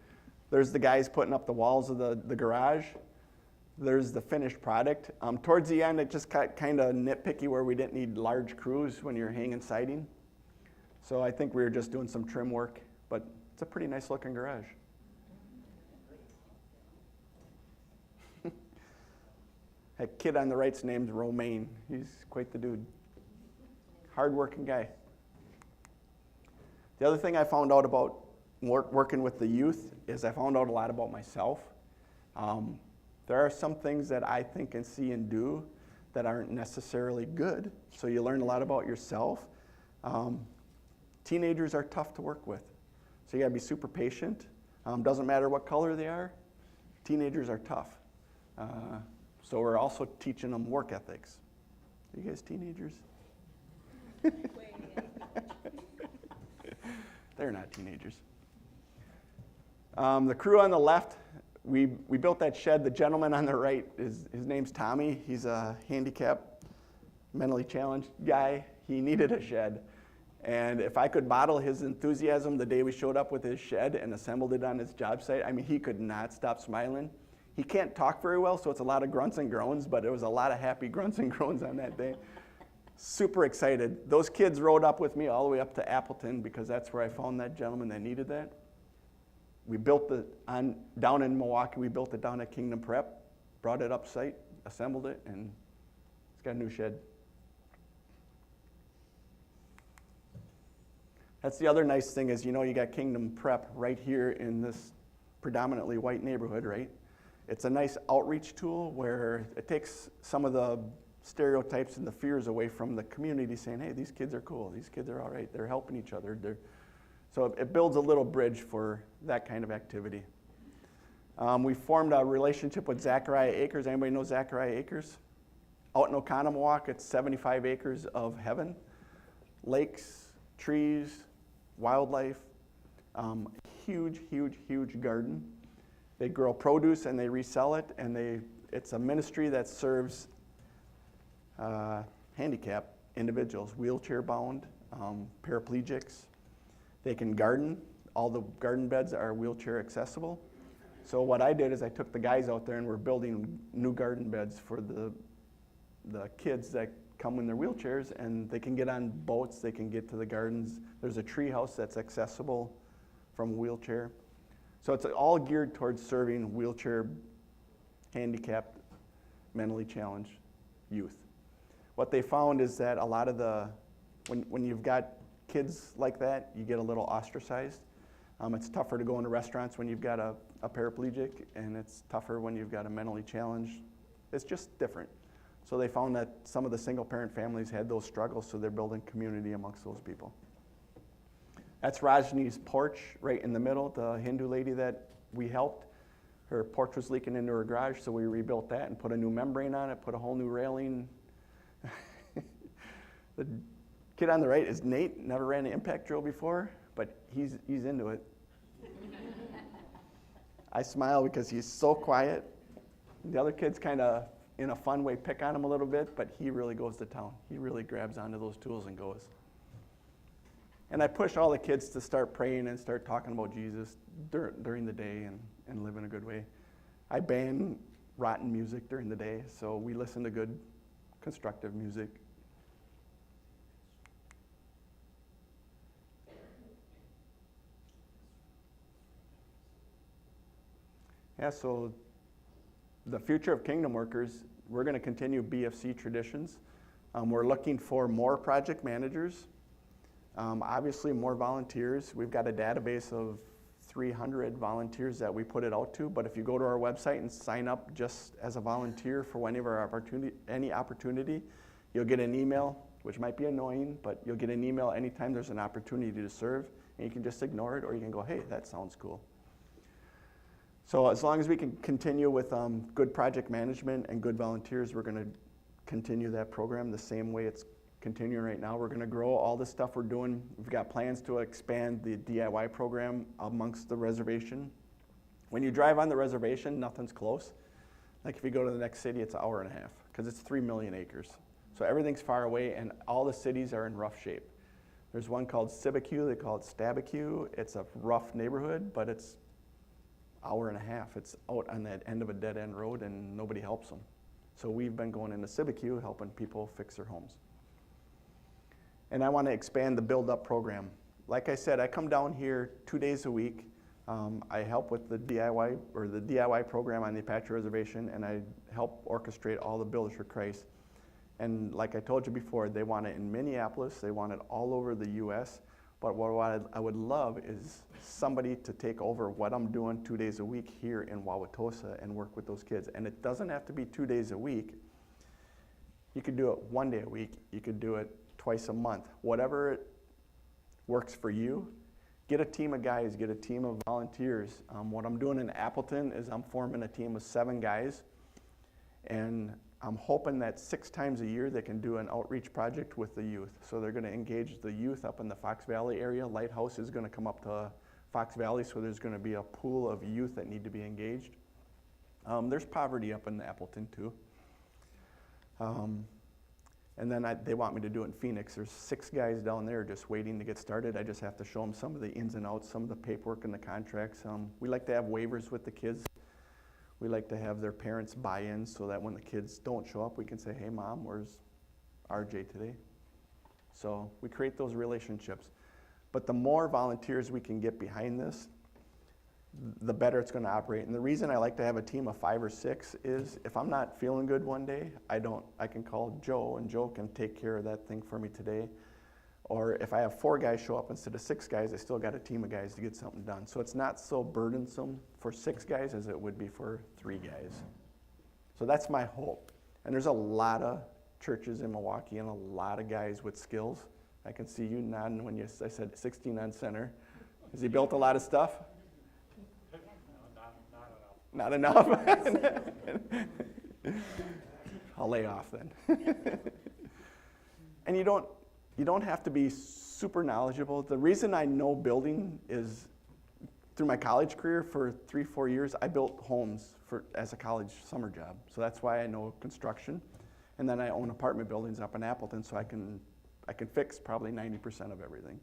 There's the guys putting up the walls of the garage. There's the finished product. Towards the end, it just got kind of nitpicky where we didn't need large crews when you're hanging siding. So I think we were just doing some trim work, but it's a pretty nice looking garage. That kid on the right's name's Romaine. He's quite the dude. Hard-working guy. The other thing I found out about working with the youth is I found out a lot about myself. There are some things that I think and see and do that aren't necessarily good, so you learn a lot about yourself. Teenagers are tough to work with, so you gotta be super patient. Doesn't matter what color they are, teenagers are tough. So we're also teaching them work ethics. Are you guys teenagers? They're not teenagers. The crew on the left, we built that shed. The gentleman on the right, his name's Tommy. He's a handicapped, mentally challenged guy. He needed a shed. And if I could model his enthusiasm the day we showed up with his shed and assembled it on his job site, I mean, he could not stop smiling. He can't talk very well, so it's a lot of grunts and groans, but it was a lot of happy grunts and groans on that day. Super excited. Those kids rode up with me all the way up to Appleton because that's where I found that gentleman that needed that. We built down in Milwaukee, we built it down at Kingdom Prep, brought it up site, assembled it, and it's got a new shed. That's the other nice thing is, you got Kingdom Prep right here in this predominantly white neighborhood, right? It's a nice outreach tool where it takes some of the stereotypes and the fears away from the community saying, hey, these kids are cool, these kids are all right, they're helping each other. So it builds a little bridge for that kind of activity. We formed a relationship with Zachariah Acres. Anybody know Zachariah Acres? Out in Oconomowoc, it's 75 acres of heaven. Lakes, trees, wildlife, huge, huge, huge garden. They grow produce and they resell it, and it's a ministry that serves handicapped individuals, wheelchair-bound, paraplegics. They can garden. All the garden beds are wheelchair accessible. So what I did is I took the guys out there and we're building new garden beds for the kids that come in their wheelchairs, and they can get on boats, they can get to the gardens. There's a tree house that's accessible from a wheelchair. So it's all geared towards serving wheelchair handicapped, mentally challenged youth. What they found is that a lot of when you've got kids like that, you get a little ostracized. It's tougher to go into restaurants when you've got a paraplegic, and it's tougher when you've got a mentally challenged. It's just different. So they found that some of the single-parent families had those struggles, so they're building community amongst those people. That's Rajni's porch right in the middle, the Hindu lady that we helped. Her porch was leaking into her garage, so we rebuilt that and put a new membrane on it, put a whole new railing. The kid on the right is Nate, never ran an impact drill before, but he's into it. I smile because he's so quiet. The other kids kind of, in a fun way, pick on him a little bit, but he really goes to town. He really grabs onto those tools and goes. And I push all the kids to start praying and start talking about Jesus during the day and live in a good way. I ban rotten music during the day, so we listen to good, constructive music. Yeah, so the future of Kingdom Workers, we're going to continue BFC traditions. We're looking for more project managers, obviously more volunteers. We've got a database of 300 volunteers that we put it out to, but if you go to our website and sign up just as a volunteer for any opportunity, you'll get an email, which might be annoying, but you'll get an email anytime there's an opportunity to serve, and you can just ignore it, or you can go, hey, that sounds cool. So as long as we can continue with good project management and good volunteers, we're going to continue that program the same way it's continuing right now. We're going to grow all the stuff we're doing. We've got plans to expand the DIY program amongst the reservation. When you drive on the reservation, nothing's close. Like if you go to the next city, it's an hour and a half because it's 3 million acres. So everything's far away and all the cities are in rough shape. There's one called Sibique, they call it Stabique. It's a rough neighborhood, but it's hour and a half. It's out on that end of a dead end road and nobody helps them. So we've been going into Sibique helping people fix their homes. And I want to expand the Build Up program. Like I said, I come down here 2 days a week. I help with the DIY program on the Apache Reservation, and I help orchestrate all the Builders for Christ. And like I told you before, they want it in Minneapolis, they want it all over the US, but what I would love is somebody to take over what I'm doing 2 days a week here in Wauwatosa and work with those kids. And it doesn't have to be 2 days a week. You could do it 1 day a week, you could do it twice a month, whatever works for you. Get a team of guys, get a team of volunteers. What I'm doing in Appleton is I'm forming a team of 7 guys, and I'm hoping that 6 times a year they can do an outreach project with the youth. So they're going to engage the youth up in the Fox Valley area. Lighthouse is going to come up to Fox Valley, so there's going to be a pool of youth that need to be engaged. There's poverty up in Appleton too. And then they want me to do it in Phoenix. There's 6 guys down there just waiting to get started. I just have to show them some of the ins and outs, some of the paperwork and the contracts. We like to have waivers with the kids. We like to have their parents buy in so that when the kids don't show up, we can say, hey mom, where's RJ today? So we create those relationships. But the more volunteers we can get behind this, the better it's going to operate. And the reason I like to have a team of 5 or 6 is if I'm not feeling good one day, I can call Joe, and Joe can take care of that thing for me today. Or if I have 4 guys show up instead of 6 guys, I still got a team of guys to get something done. So it's not so burdensome for 6 guys as it would be for 3 guys. So that's my hope. And there's a lot of churches in Milwaukee and a lot of guys with skills. I can see you nodding when I said 16 on center. Has he built a lot of stuff? Not enough. I'll lay off then. And you don't have to be super knowledgeable. The reason I know building is through my college career for 3-4 years, I built homes as a college summer job. So that's why I know construction. And then I own apartment buildings up in Appleton, so I can fix probably 90% of everything.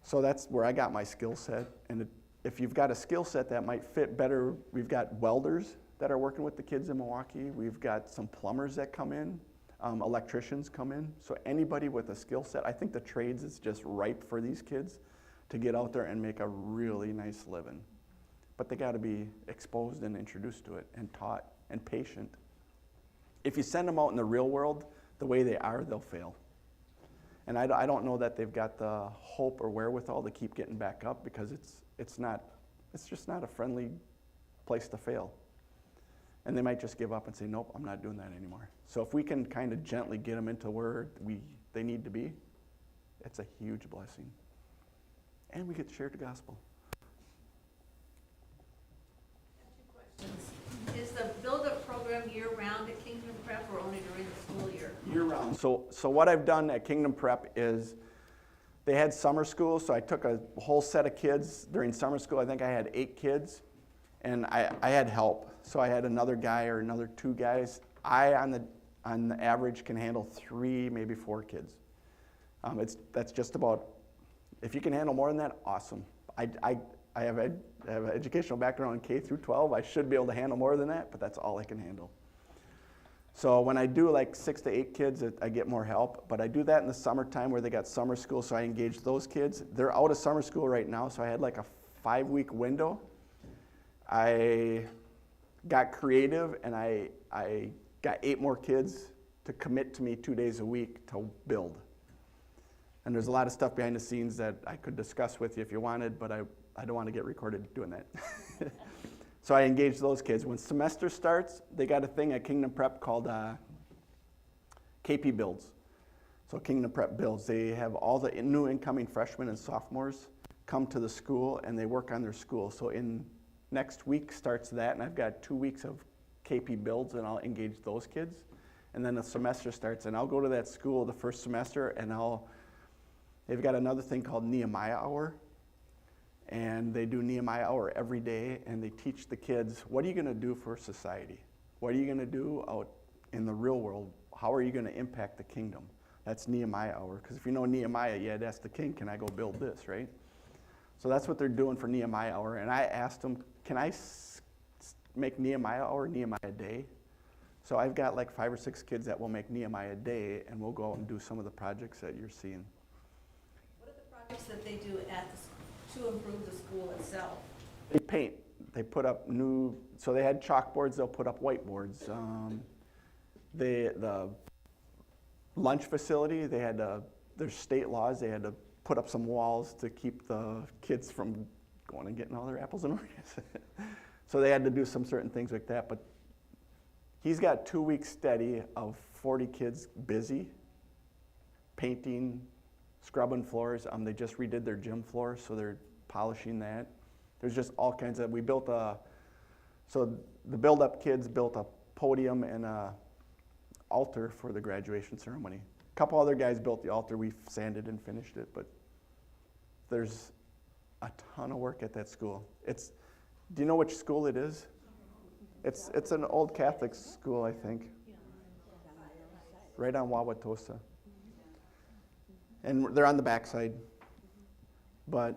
So that's where I got my skill set. And if you've got a skill set that might fit better, we've got welders that are working with the kids in Milwaukee. We've got some plumbers that come in. Electricians come in. So anybody with a skill set, I think the trades is just ripe for these kids to get out there and make a really nice living. But they got to be exposed and introduced to it and taught and patient. If you send them out in the real world the way they are, they'll fail. And I don't know that they've got the hope or wherewithal to keep getting back up because it's just not a friendly place to fail. And they might just give up and say, nope, I'm not doing that anymore. So if we can kind of gently get them into where they need to be, it's a huge blessing. And we get to share the gospel. Is the build-up program year-round at Kingdom Prep or only during the school year? Year-round. So what I've done at Kingdom Prep is they had summer school, so I took a whole set of kids during summer school. I think I had 8 kids, and I had help. So I had another guy or another 2 guys. I, on the average, can handle 3, maybe 4 kids. That's just about, if you can handle more than that, awesome. I have an educational background in K through 12. I should be able to handle more than that, but that's all I can handle. So when I do like 6 to 8 kids, I get more help. But I do that in the summertime where they got summer school, so I engage those kids. They're out of summer school right now, so I had like a 5-week window. I got creative, and I got 8 more kids to commit to me 2 days a week to build. And there's a lot of stuff behind the scenes that I could discuss with you if you wanted, but I don't want to get recorded doing that. So I engaged those kids. When semester starts, they got a thing at Kingdom Prep called KP Builds. So Kingdom Prep Builds. They have all the new incoming freshmen and sophomores come to the school, and they work on their school. So in next week starts that, and I've got 2 weeks of KP Builds, and I'll engage those kids. And then the semester starts, and I'll go to that school the first semester, and they've got another thing called Nehemiah Hour. And they do Nehemiah Hour every day, and they teach the kids, what are you going to do for society? What are you going to do out in the real world? How are you going to impact the kingdom? That's Nehemiah Hour. Because if you know Nehemiah, you had to ask the king, can I go build this, right? So that's what they're doing for Nehemiah Hour. And I asked them, can I make Nehemiah Hour Nehemiah Day? So I've got like 5 or 6 kids that will make Nehemiah Day, and we'll go out and do some of the projects that you're seeing. What are the projects that they do to improve the school itself? They paint. They put up new, so they had chalkboards, they'll put up whiteboards. The lunch facility, they had there's state laws, they had to put up some walls to keep the kids from going and getting all their apples and oranges. So they had to do some certain things like that, but he's got 2 weeks steady of 40 kids busy, painting, scrubbing floors. They just redid their gym floor, so they're polishing that. There's just all kinds of, so the build-up kids built a podium and a altar for the graduation ceremony. A couple other guys built the altar. We sanded and finished it, but there's a ton of work at that school. Do you know which school it is? It's an old Catholic school, I think. Right on Wauwatosa. And they're on the backside. But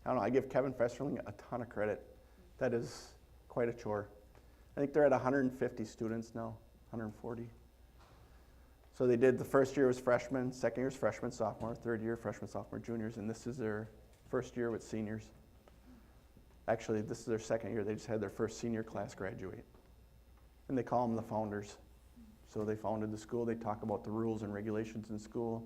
I don't know, I give Kevin Festerling a ton of credit. That is quite a chore. I think they're at 150 students now, 140. So they did, the first year was freshmen, second year was freshman, sophomore, third year freshman, sophomore, juniors, and this is their first year with seniors. Actually, this is their second year. They just had their first senior class graduate. And they call them the founders. So they founded the school. They talk about the rules and regulations in school.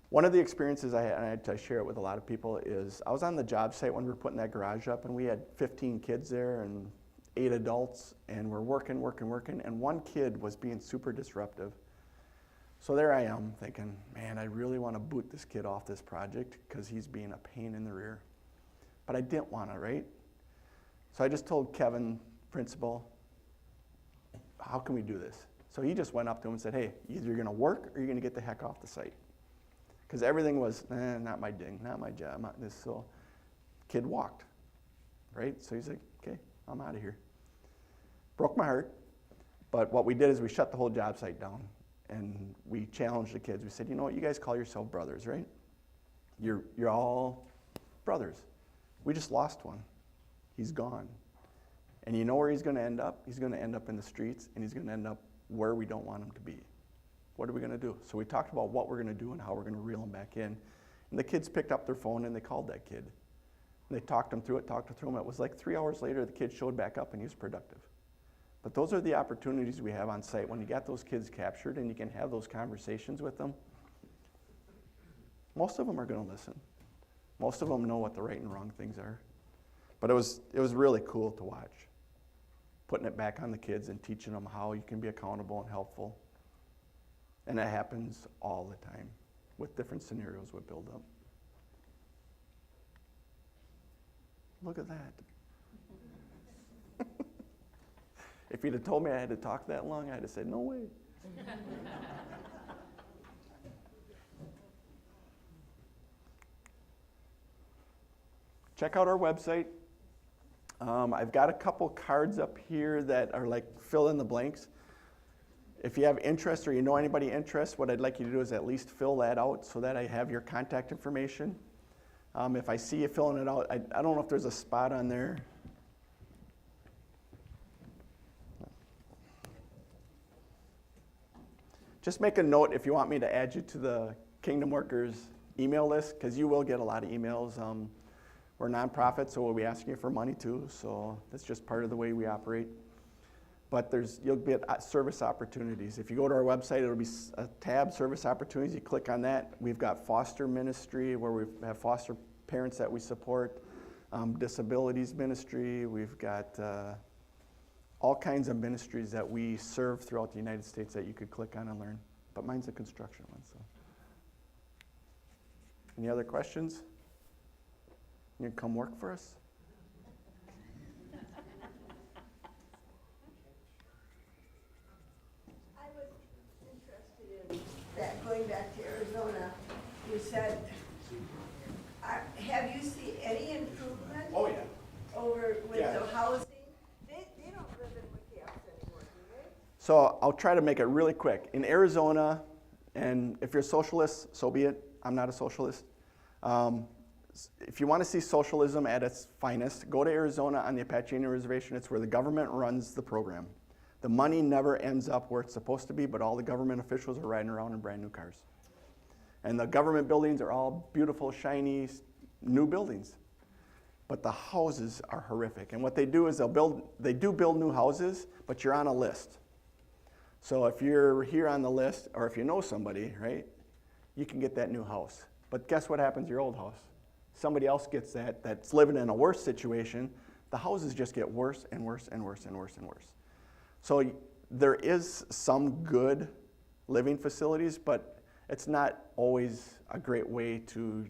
One of the experiences I had, and I share it with a lot of people, is I was on the job site when we were putting that garage up, and we had 15 kids there and 8 adults, and we're working, and one kid was being super disruptive. So there I am thinking, man, I really want to boot this kid off this project because he's being a pain in the rear. But I didn't want to, right? So I just told Kevin, principal, how can we do this? So he just went up to him and said, hey, either you're going to work or you're going to get the heck off the site. Because everything was, not my ding, not my job, not this. So kid walked, right? So he's like, okay, I'm out of here. Broke my heart. But what we did is we shut the whole job site down. And we challenged the kids. We said, you know what, you guys call yourself brothers, right? You're all brothers. We just lost one. He's gone. And you know where he's going to end up? He's going to end up in the streets, and he's going to end up where we don't want him to be. What are we going to do? So we talked about what we're going to do and how we're going to reel him back in. And the kids picked up their phone, and they called that kid. And they talked him through it. It was like 3 hours later, the kid showed back up, and he was productive. But those are the opportunities we have on site. When you got those kids captured and you can have those conversations with them, most of them are going to listen. Most of them know what the right and wrong things are. But it was really cool to watch. Putting it back on the kids and teaching them how you can be accountable and helpful. And that happens all the time with different scenarios we build up. Look at that. If you'd have told me I had to talk that long, I'd have said, no way. Check out our website. I've got a couple cards up here that are like fill in the blanks. If you have interest or you know anybody interested, what I'd like you to do is at least fill that out so that I have your contact information. If I see you filling it out, I don't know if there's a spot on there. Just make a note if you want me to add you to the Kingdom Workers email list, because you will get a lot of emails. We're a nonprofit, so we'll be asking you for money too, so that's just part of the way we operate. But you'll get service opportunities. If you go to our website, it'll be a tab, Service Opportunities. You click on that. We've got foster ministry, where we have foster parents that we support, disabilities ministry. We've got all kinds of ministries that we serve throughout the United States that you could click on and learn. But mine's a construction one, so. Any other questions? You can come work for us? I was interested in that, going back to Arizona, you said Have you seen any improvement Oh, yeah. over with Yeah. the housing? They don't live in McCaps anymore, do they? So I'll try to make it really quick. In Arizona, and if you're a socialist, so be it. I'm not a socialist. If you want to see socialism at its finest, go to Arizona on the Apache Indian Reservation. It's where the government runs the program. The money never ends up where it's supposed to be, but all the government officials are riding around in brand new cars. And the government buildings are all beautiful, shiny, new buildings. But the houses are horrific. And what they do is they do build new houses, but you're on a list. So if you're here on the list, or if you know somebody, right, you can get that new house. But guess what happens to your old house? Somebody else gets that's living in a worse situation. The houses just get worse and worse and worse and worse and worse. So there is some good living facilities, but it's not always a great way to,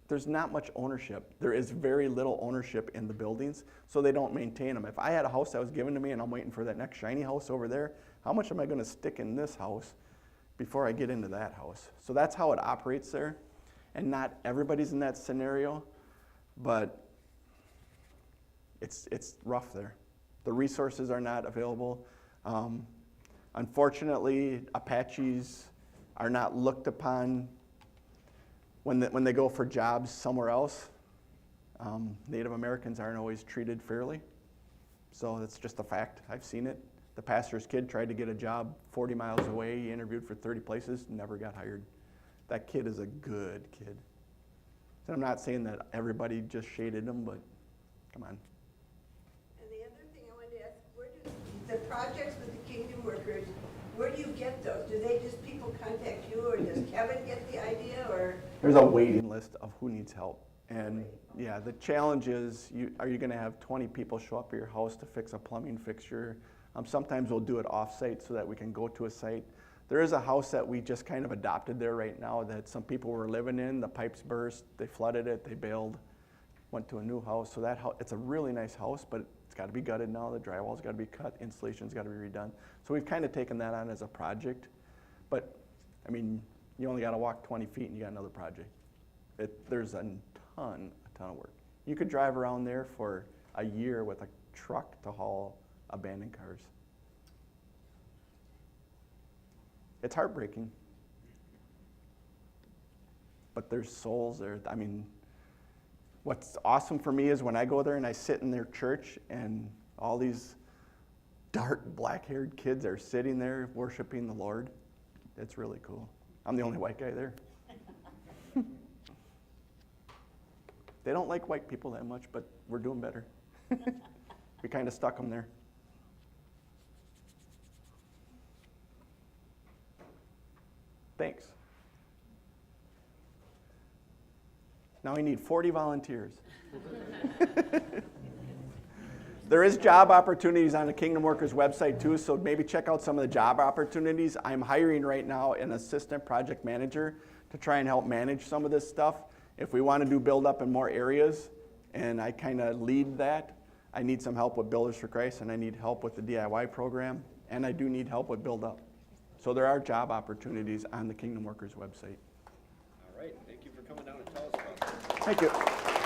there's not much ownership. There is very little ownership in the buildings, so they don't maintain them. If I had a house that was given to me and I'm waiting for that next shiny house over there, how much am I gonna stick in this house before I get into that house? So that's how it operates there. And not everybody's in that scenario, but it's rough there. The resources are not available. Unfortunately, Apaches are not looked upon when they go for jobs somewhere else. Native Americans aren't always treated fairly. So that's just a fact. I've seen it. The pastor's kid tried to get a job 40 miles away. He interviewed for 30 places, never got hired. That kid is a good kid. And I'm not saying that everybody just shaded him, but come on. And the other thing I wanted to ask, where do the projects with the Kingdom Workers, where do you get those? Do they just people contact you, or does Kevin get the idea, or? There's a waiting list of who needs help. And yeah, the challenge is, are you gonna have 20 people show up at your house to fix a plumbing fixture? Sometimes we'll do it off-site so that we can go to a site. There is a house that we just kind of adopted there right now that some people were living in. The pipes burst, they flooded it, they bailed, went to a new house. So that house, it's a really nice house, but it's got to be gutted now. The drywall's got to be cut, installation's got to be redone. So we've kind of taken that on as a project. But I mean, you only got to walk 20 feet and you got another project. There's a ton of work. You could drive around there for a year with a truck to haul abandoned cars. It's heartbreaking. But there's souls there. I mean, what's awesome for me is when I go there and I sit in their church and all these dark, black-haired kids are sitting there worshiping the Lord. It's really cool. I'm the only white guy there. They don't like white people that much, but we're doing better. We kind of stuck them there. Thanks. Now we need 40 volunteers. There is job opportunities on the Kingdom Workers website too, so maybe check out some of the job opportunities. I'm hiring right now an assistant project manager to try and help manage some of this stuff. If we want to do build up in more areas, and I kind of lead that, I need some help with Builders for Christ, and I need help with the DIY program, and I do need help with build up. So there are job opportunities on the Kingdom Workers website. All right, thank you for coming down and tell us about that. Thank you.